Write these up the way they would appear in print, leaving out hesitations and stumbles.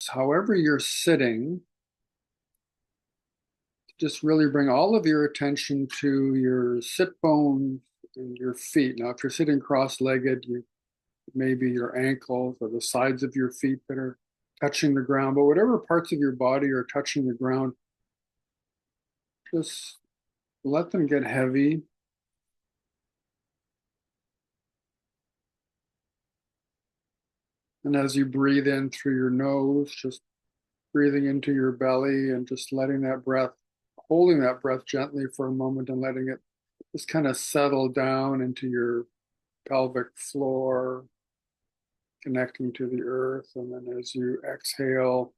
however you're sitting, just really bring all of your attention to your sit bones and your feet. Now, if you're sitting cross-legged, maybe your ankles or the sides of your feet that are touching the ground, but whatever parts of your body are touching the ground, just let them get heavy. And as you breathe in through your nose, just breathing into your belly and just letting that breath, holding that breath gently for a moment and letting it just kind of settle down into your pelvic floor, connecting to the earth. And then as you exhale,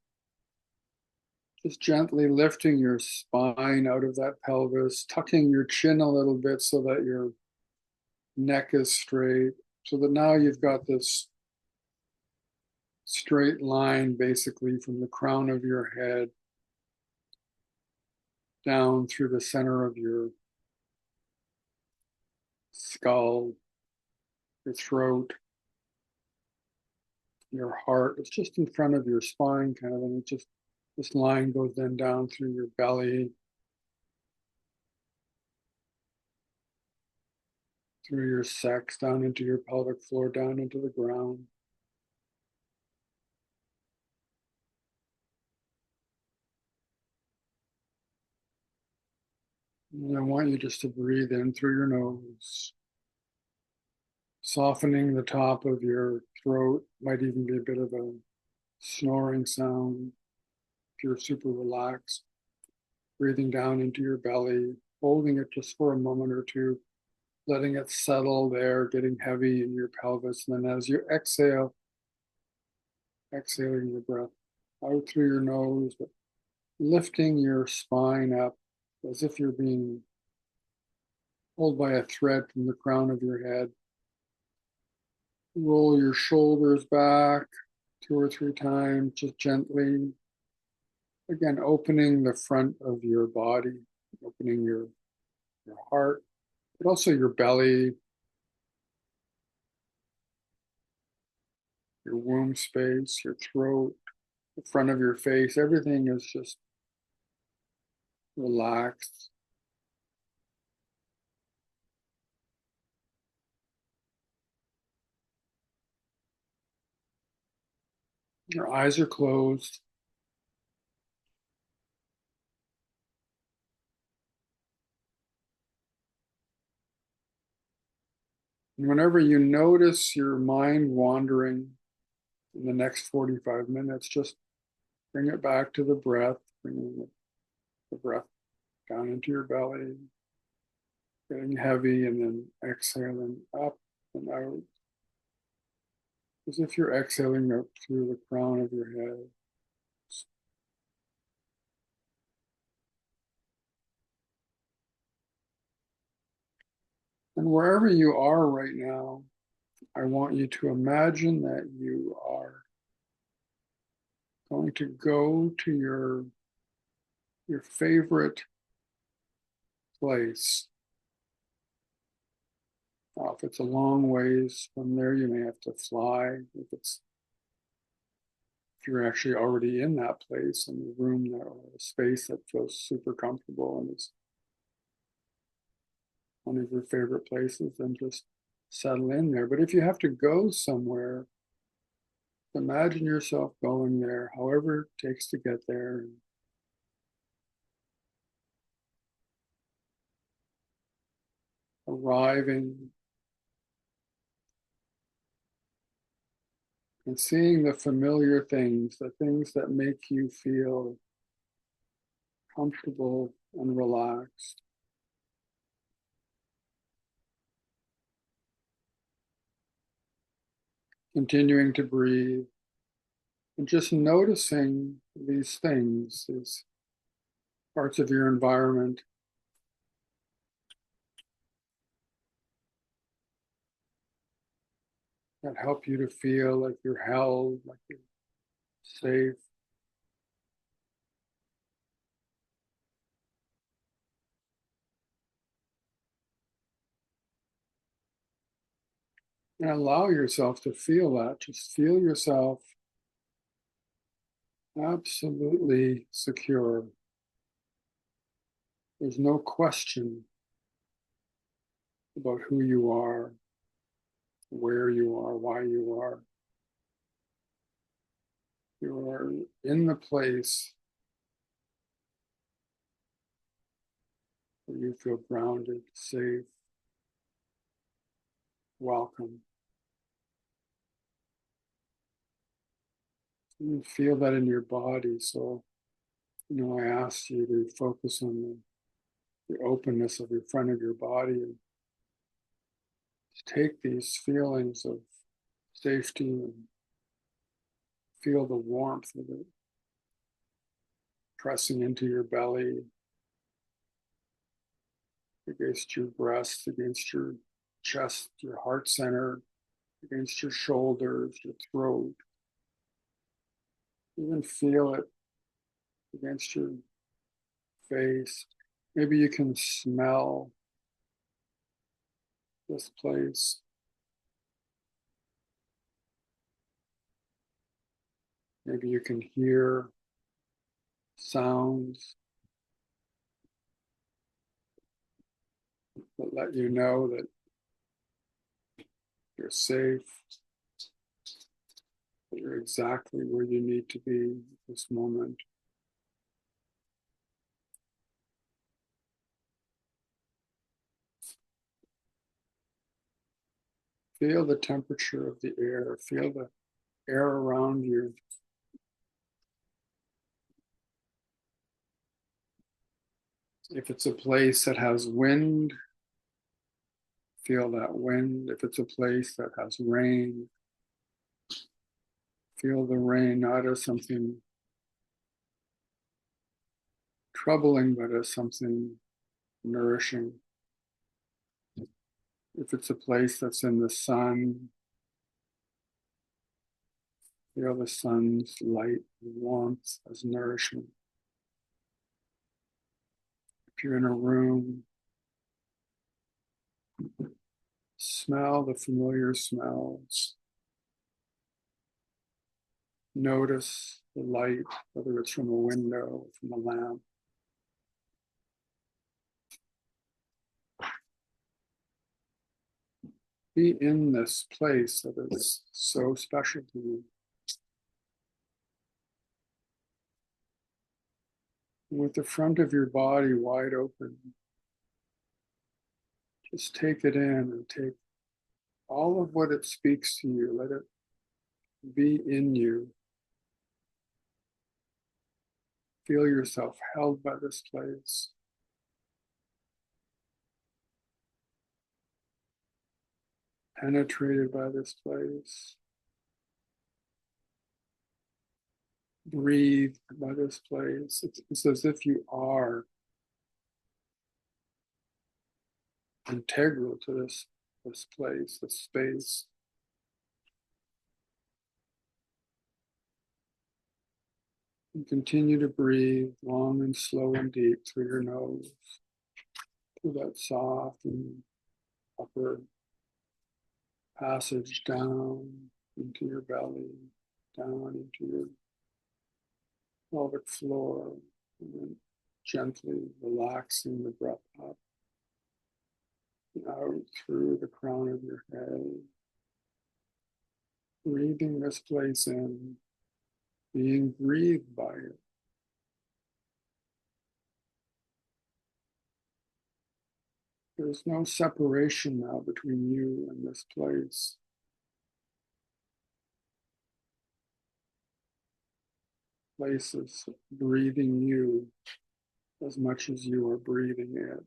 just gently lifting your spine out of that pelvis, tucking your chin a little bit so that your neck is straight, so that now you've got this straight line basically from the crown of your head down through the center of your skull, your throat, your heart. It's just in front of your spine, kind of, and it just this line goes then down through your belly, through your sex, down into your pelvic floor, down into the ground. And I want you just to breathe in through your nose, softening the top of your throat. Might even be a bit of a snoring sound if you're super relaxed. Breathing down into your belly, holding it just for a moment or two, letting it settle there, getting heavy in your pelvis. And then as you exhale, exhaling your breath out through your nose, but lifting your spine up as if you're being pulled by a thread from the crown of your head. Roll your shoulders back 2 or 3 times, just gently. Again, opening the front of your body, opening your heart, but also your belly, your womb space, your throat, the front of your face. Everything is just relaxed. Your eyes are closed. And whenever you notice your mind wandering in the next 45 minutes, just bring it back to the breath, bringing the breath down into your belly, getting heavy, and then exhaling up and out, as if you're exhaling up through the crown of your head. And wherever you are right now, I want you to imagine that you are going to go to your favorite place. If it's a long ways from there, you may have to fly. If you're actually already in that place, in the room or a space that feels super comfortable and is one of your favorite places, then just settle in there. But if you have to go somewhere, imagine yourself going there, however it takes to get there. Arriving and seeing the familiar things, the things that make you feel comfortable and relaxed. Continuing to breathe and just noticing these things, these parts of your environment that help you to feel like you're held, like you're safe. And allow yourself to feel that. Just feel yourself absolutely secure. There's no question about who you are, where you are, why you are. You are in the place where you feel grounded, safe, welcome. You feel that in your body. So, I asked you to focus on the openness of your front of your body and take these feelings of safety and feel the warmth of it pressing into your belly, against your breast, against your chest, your heart center, against your shoulders, your throat. Even feel it against your face. Maybe you can smell this place. Maybe you can hear sounds that let you know that you're safe, that you're exactly where you need to be at this moment. Feel the temperature of the air. Feel the air around you. If it's a place that has wind, feel that wind. If it's a place that has rain, feel the rain not as something troubling, but as something nourishing. If it's a place that's in the sun, feel the sun's light and warmth as nourishment. If you're in a room, smell the familiar smells. Notice the light, whether it's from a window, from a lamp. Be in this place that is so special to you. With the front of your body wide open, just take it in and take all of what it speaks to you. Let it be in you. Feel yourself held by this place. Penetrated by this place. Breathed by this place. It's as if you are integral to this place, this space. And continue to breathe long and slow and deep through your nose, through that soft and upper passage down into your belly, down into your pelvic floor, and then gently relaxing the breath up and out through the crown of your head. Breathing this place in, being breathed by it. There's no separation now between you and this place. Place is breathing you as much as you are breathing it.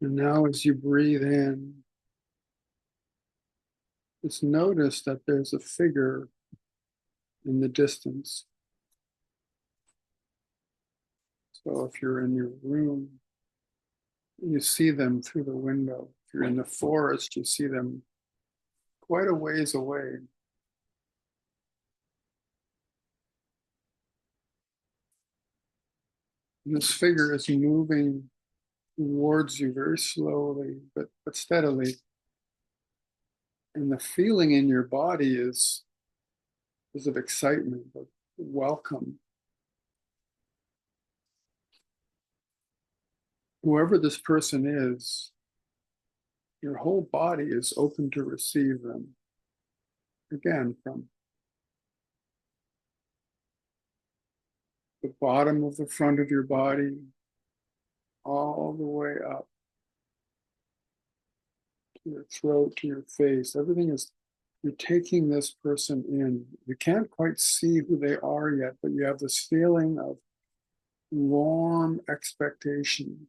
And now as you breathe in, just notice that there's a figure in the distance. So if you're in your room, you see them through the window. If you're in the forest, you see them quite a ways away. And this figure is moving towards you very slowly, but steadily. And the feeling in your body is of excitement, of welcome. Whoever this person is, your whole body is open to receive them. Again, from the bottom of the front of your body all the way up to your throat, to your face. Everything is, you're taking this person in. You can't quite see who they are yet, but you have this feeling of warm expectation.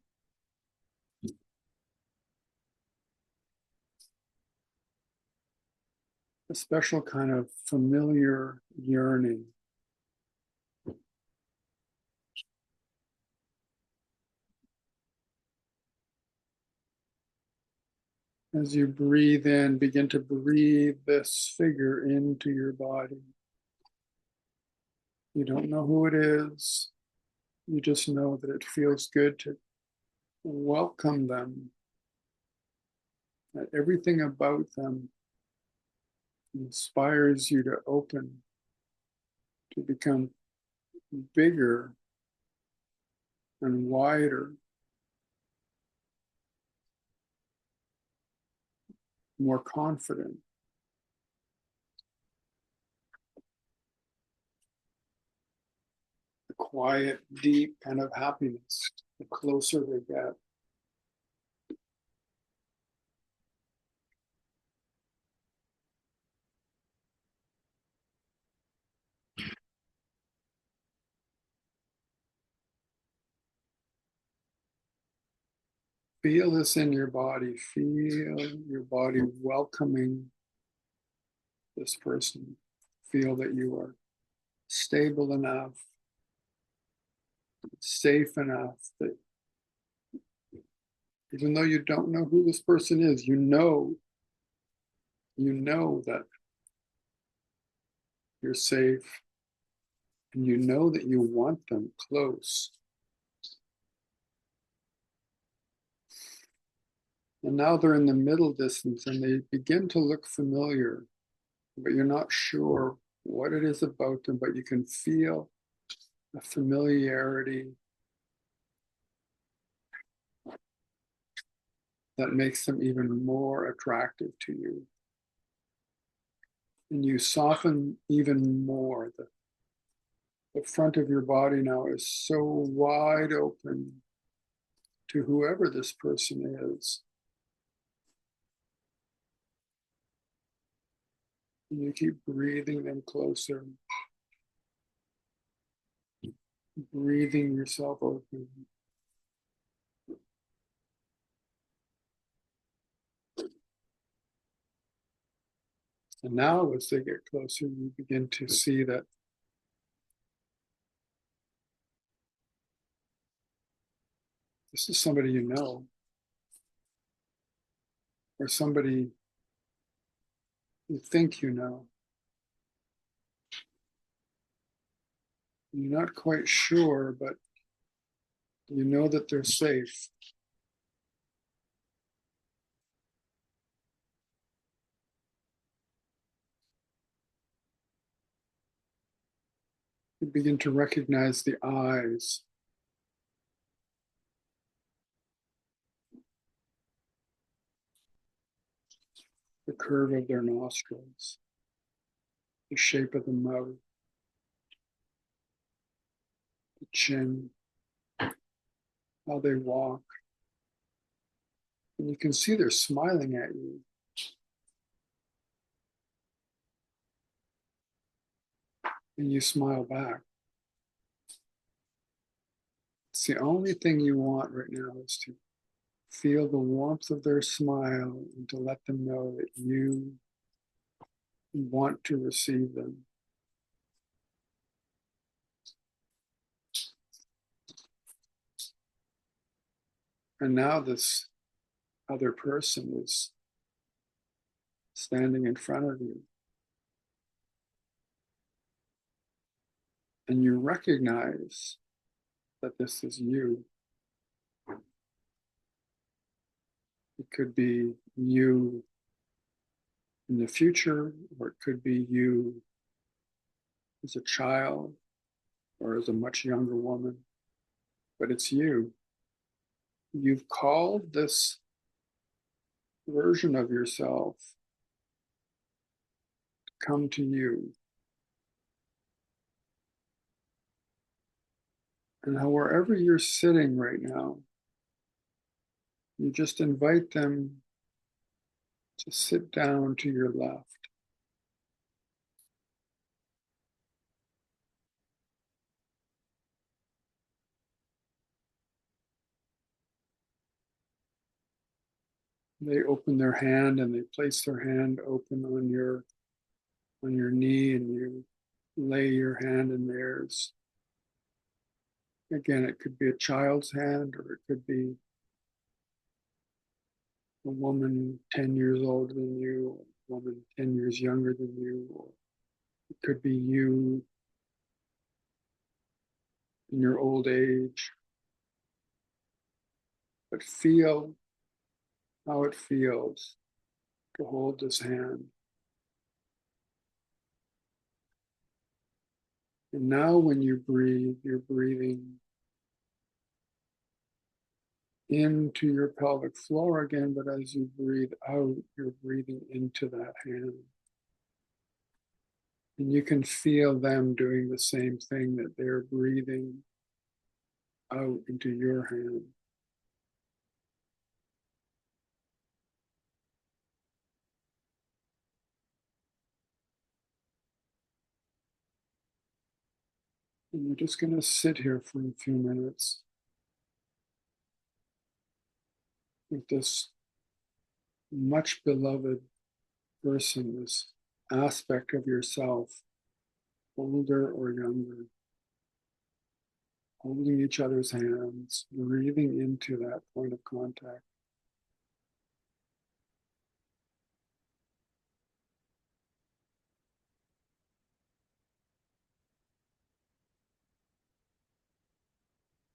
A special kind of familiar yearning. As you breathe in, begin to breathe this figure into your body. You don't know who it is. You just know that it feels good to welcome them, that everything about them inspires you to open, to become bigger and wider, more confident. A quiet, deep kind of happiness, the closer they get. Feel this in your body. Feel your body welcoming this person. Feel that you are stable enough, safe enough that even though you don't know who this person is, you know that you're safe and you know that you want them close. And now they're in the middle distance and they begin to look familiar, but you're not sure what it is about them, but you can feel a familiarity that makes them even more attractive to you. And you soften even more. The front of your body now is so wide open to whoever this person is. And you keep breathing them closer, breathing yourself open. And now, as they get closer, you begin to see that this is somebody you know, or somebody you think you know. You're not quite sure, but you know that they're safe. You begin to recognize the eyes, the curve of their nostrils, the shape of the mouth, the chin, how they walk. And you can see they're smiling at you. And you smile back. It's the only thing you want right now is to feel the warmth of their smile and to let them know that you want to receive them. And now this other person is standing in front of you. And you recognize that this is you. It could be you in the future, or it could be you as a child or as a much younger woman, but it's you. You've called this version of yourself to come to you. And how wherever you're sitting right now, you just invite them to sit down to your left. They open their hand and they place their hand open on your knee, and you lay your hand in theirs. Again, it could be a child's hand, or it could be a woman 10 years older than you, or a woman 10 years younger than you, or it could be you in your old age. But feel how it feels to hold this hand. And now, when you breathe, you're breathing into your pelvic floor again, but as you breathe out, you're breathing into that hand. And you can feel them doing the same thing, that they're breathing out into your hand. And you're just going to sit here for a few minutes with this much beloved person, this aspect of yourself, older or younger, holding each other's hands, breathing into that point of contact.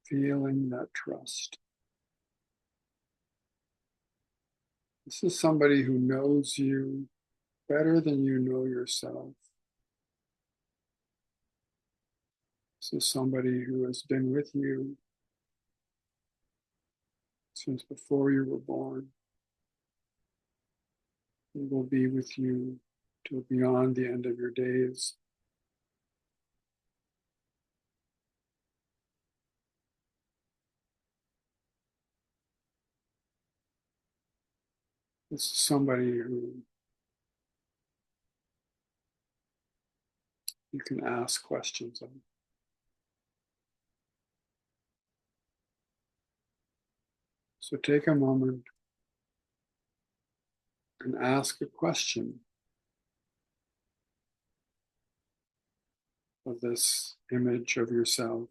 Feeling that trust. This is somebody who knows you better than you know yourself. This is somebody who has been with you since before you were born, and will be with you till beyond the end of your days. This is somebody who you can ask questions of. So take a moment and ask a question of this image of yourself.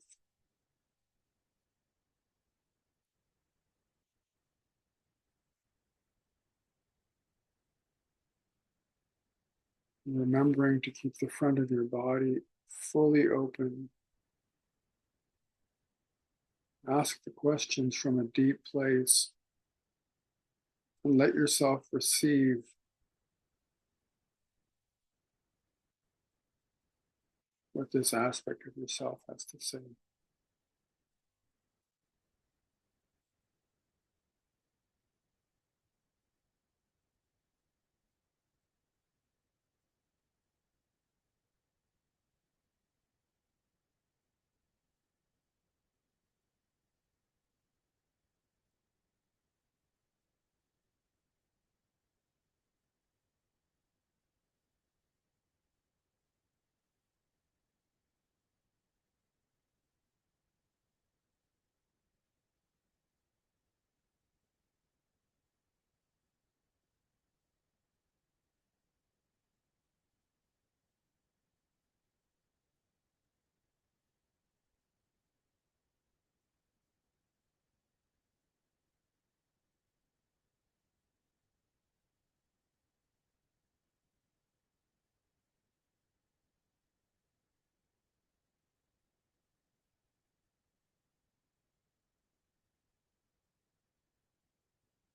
Remembering to keep the front of your body fully open. Ask the questions from a deep place and let yourself receive what this aspect of yourself has to say.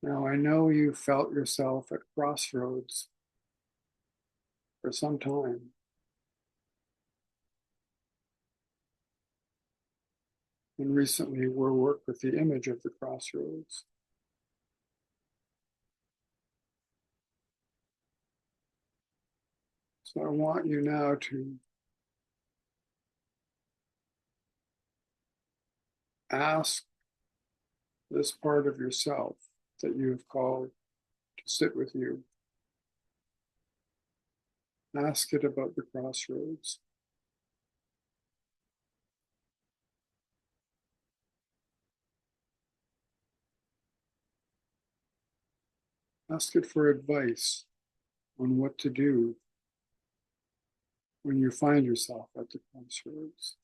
Now, I know you felt yourself at crossroads for some time. And recently, we worked with the image of the crossroads. So I want you now to ask this part of yourself that you have called to sit with you. Ask it about the crossroads. Ask it for advice on what to do when you find yourself at the crossroads.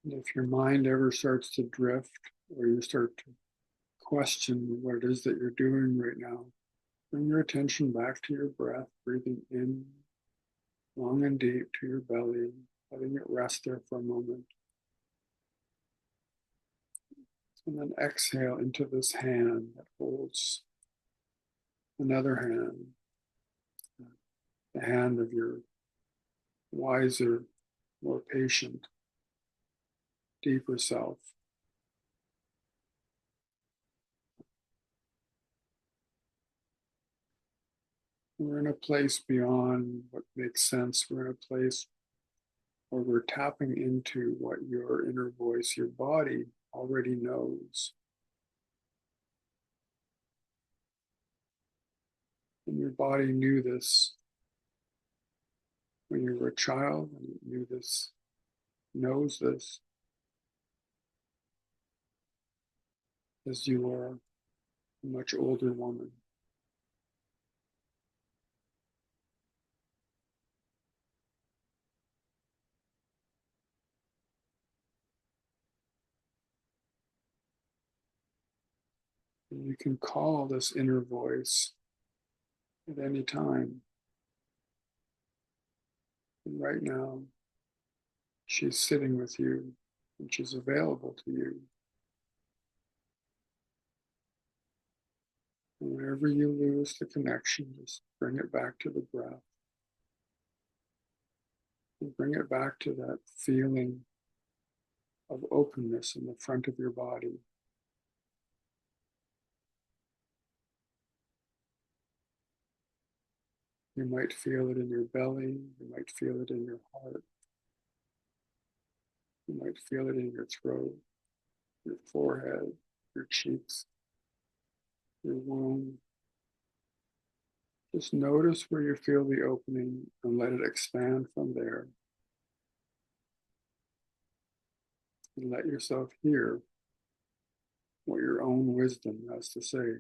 And if your mind ever starts to drift or you start to question what it is that you're doing right now, bring your attention back to your breath, breathing in long and deep to your belly, letting it rest there for a moment. And then exhale into this hand that holds another hand, the hand of your wiser, more patient, deeper self. We're in a place beyond what makes sense. We're in a place where we're tapping into what your inner voice, your body already knows. And your body knew this when you were a child, and it knew this, knows this as you are a much older woman. And you can call this inner voice at any time. And right now, she's sitting with you and she's available to you. And whenever you lose the connection, just bring it back to the breath. And bring it back to that feeling of openness in the front of your body. You might feel it in your belly. You might feel it in your heart. You might feel it in your throat, your forehead, your cheeks, your womb. Just notice where you feel the opening and let it expand from there. And let yourself hear what your own wisdom has to say.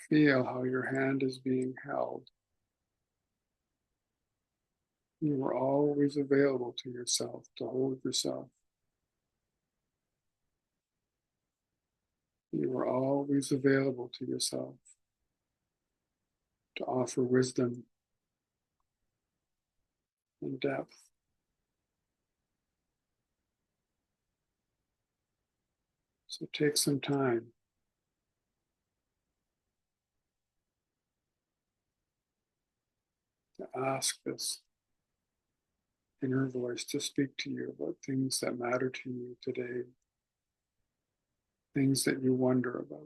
Feel how your hand is being held. You are always available to yourself to hold yourself. You are always available to yourself to offer wisdom and depth. So take some time to ask this inner voice to speak to you about things that matter to you today, things that you wonder about.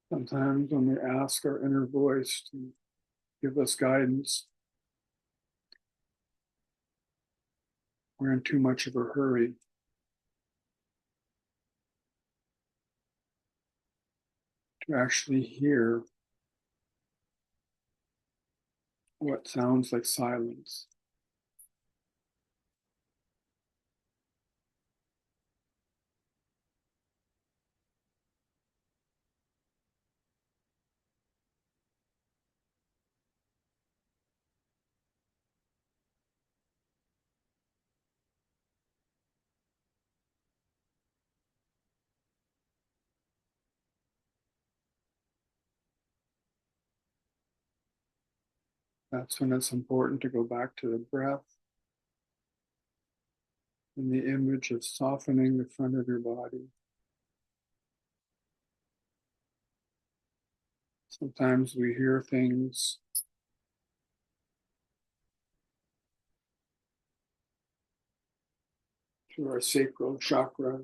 Sometimes when we ask our inner voice to give us guidance, we're in too much of a hurry. To actually hear what sounds like silence. That's when it's important to go back to the breath and the image of softening the front of your body. Sometimes we hear things through our sacral chakra.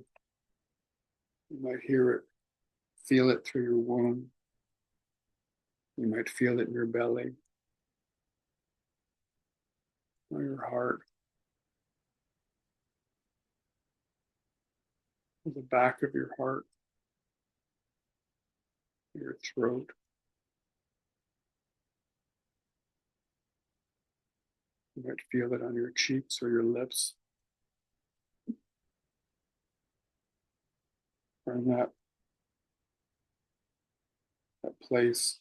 You might hear it, feel it through your womb. You might feel it in your belly or your heart, or the back of your heart, your throat. You might feel it on your cheeks or your lips, or in that place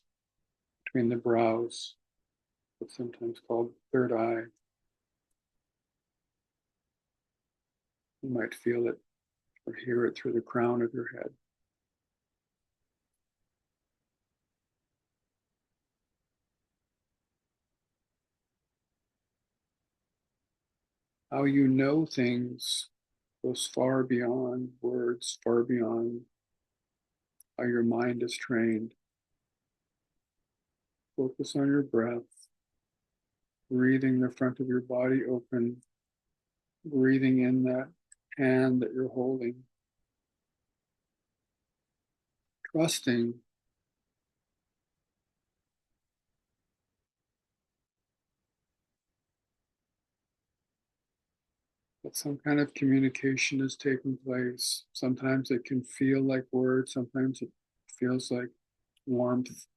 between the brows, that's sometimes called third eye. You might feel it or hear it through the crown of your head. How you know things goes far beyond words, far beyond how your mind is trained. Focus on your breath, breathing the front of your body open, breathing in that hand that you're holding, trusting that some kind of communication is taking place. Sometimes it can feel like words, sometimes it feels like warmth.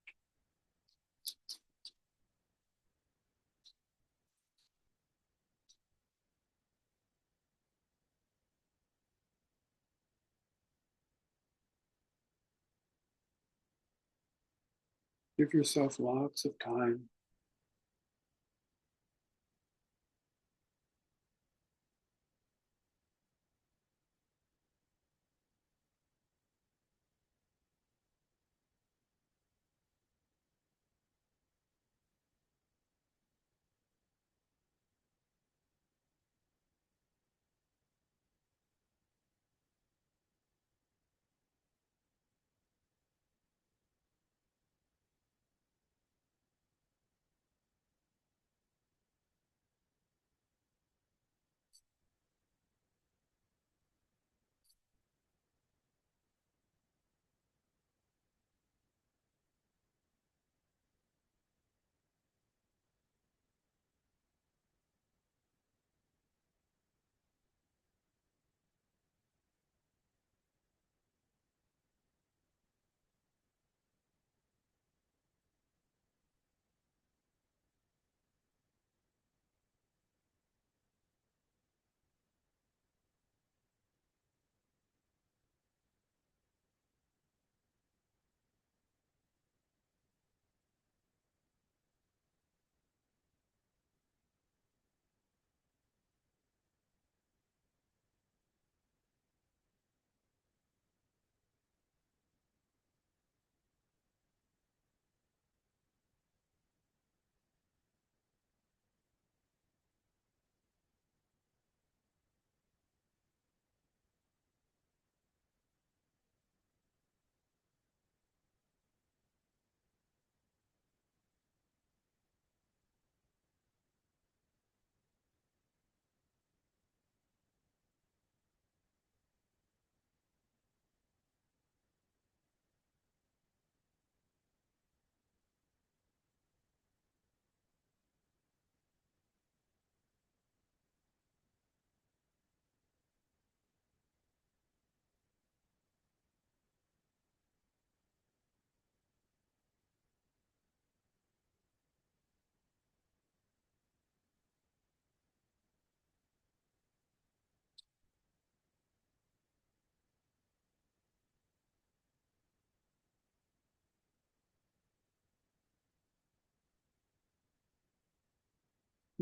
Give yourself lots of time.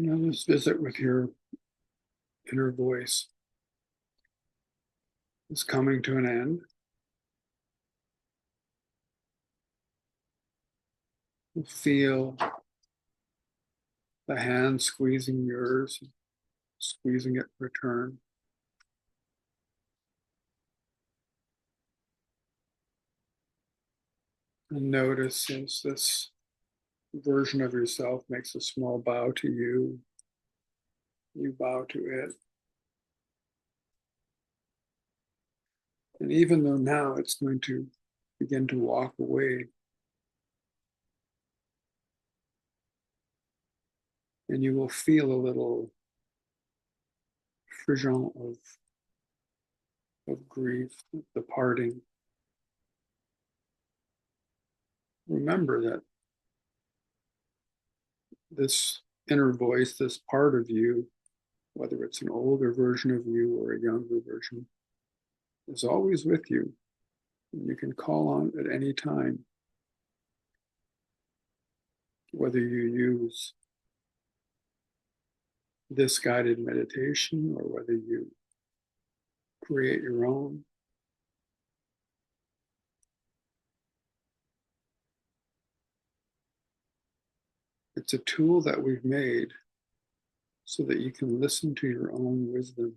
Now this visit with your inner voice is coming to an end. You feel the hand squeezing yours, squeezing it in return. And notice as this version of yourself makes a small bow to you, you bow to it. And even though now it's going to begin to walk away, and you will feel a little frisson of grief, the parting. Remember that this inner voice, this part of you, whether it's an older version of you or a younger version, is always with you. And you can call on it at any time, whether you use this guided meditation or whether you create your own. It's a tool that we've made so that you can listen to your own wisdom,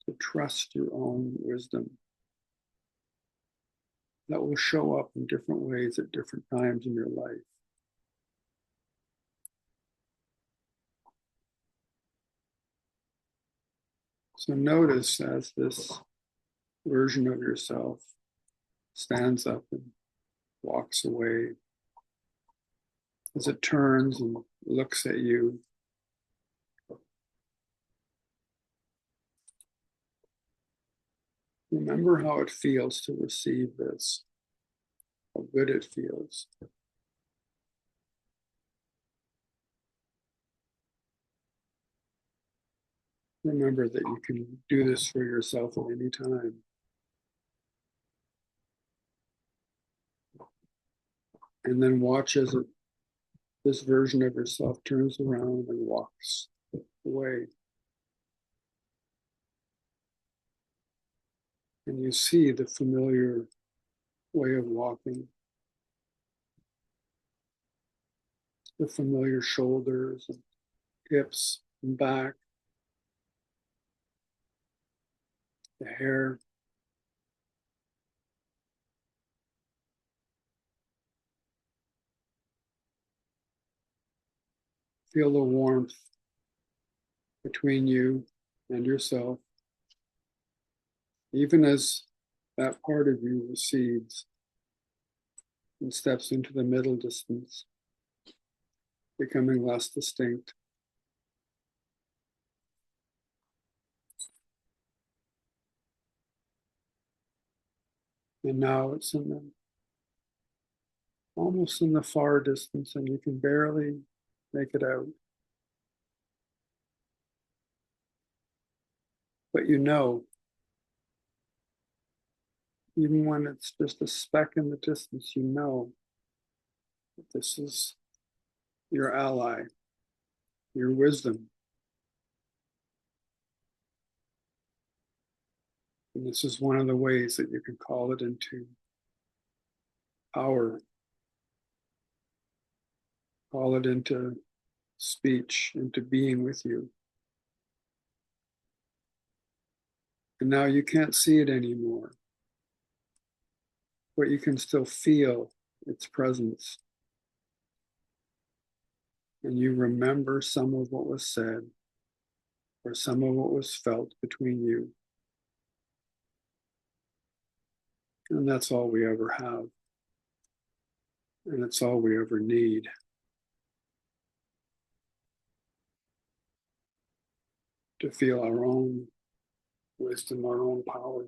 to trust your own wisdom that will show up in different ways at different times in your life. So notice as this version of yourself stands up and walks away, as it turns and looks at you. Remember how it feels to receive this, how good it feels. Remember that you can do this for yourself at any time. And then watch as this version of yourself turns around and walks away. And you see the familiar way of walking, the familiar shoulders and hips and back, the hair. Feel the warmth between you and yourself, even as that part of you recedes and steps into the middle distance, becoming less distinct. And now it's almost in the far distance, and you can barely make it out. But you know, even when it's just a speck in the distance, you know that this is your ally, your wisdom. And this is one of the ways that you can call it into power, call it into speech, into being with you. And now you can't see it anymore, but you can still feel its presence. And you remember some of what was said or some of what was felt between you. And that's all we ever have. And it's all we ever need. To feel our own wisdom, our own power,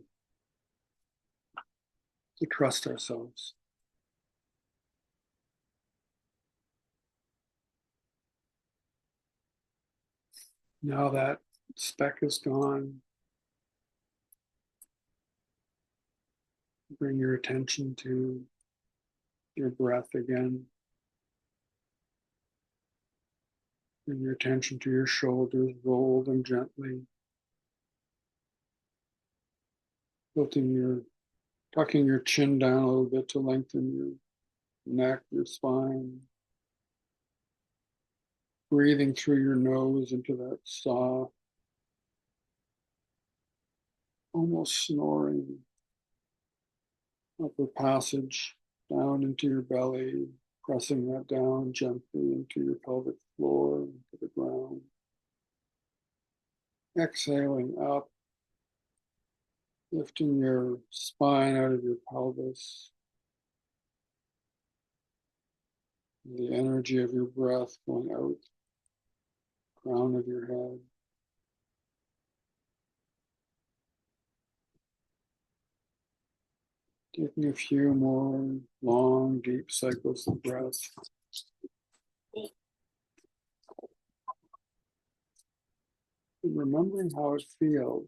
to trust ourselves. Now that speck is gone, bring your attention to your breath again. Bring your attention to your shoulders, roll them gently. Tucking your chin down a little bit to lengthen your neck, your spine. Breathing through your nose into that soft, almost snoring upper passage down into your belly, pressing that down gently into your pelvic floor, into the ground. Exhaling up, lifting your spine out of your pelvis. The energy of your breath going out, crown of your head. Taking a few more long, deep cycles of breath. And remembering how it feels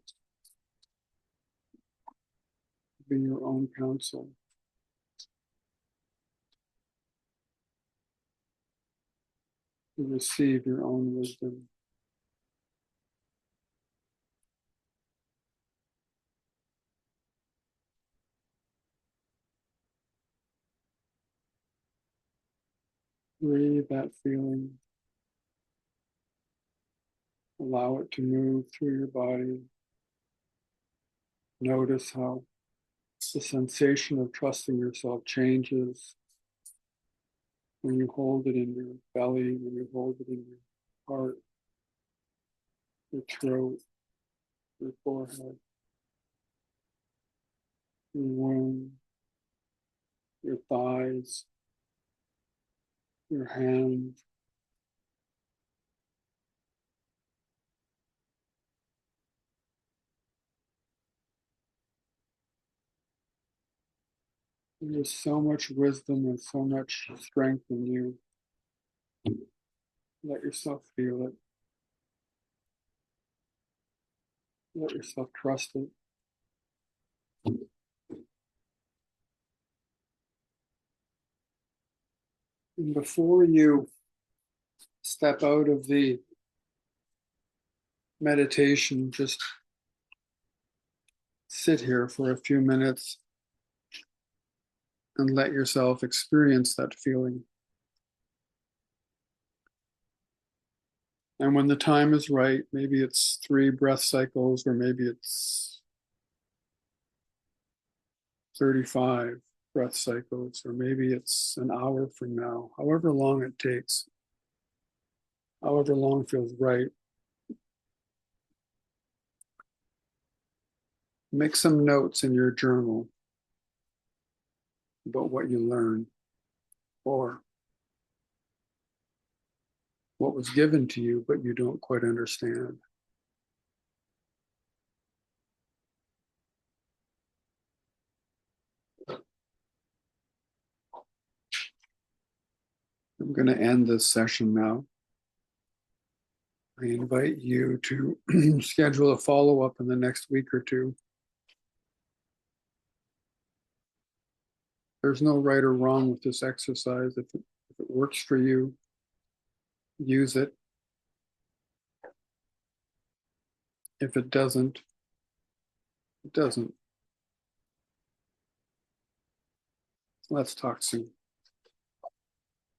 to be your own counsel. To receive your own wisdom. Breathe that feeling. Allow it to move through your body. Notice how the sensation of trusting yourself changes when you hold it in your belly, when you hold it in your heart, your throat, your forehead, your womb, your thighs, your hands. There's so much wisdom and so much strength in you. Let yourself feel it. Let yourself trust it. And before you step out of the meditation, just sit here for a few minutes and let yourself experience that feeling. And when the time is right, maybe it's 3 breath cycles, or maybe it's 35 breath cycles, or maybe it's an hour from now, however long it takes, however long feels right. Make some notes in your journal about what you learned or what was given to you, but you don't quite understand. I'm going to end this session now. I invite you to schedule a follow-up in the next week or two. There's no right or wrong with this exercise. If it works for you, use it. If it doesn't, it doesn't. Let's talk soon.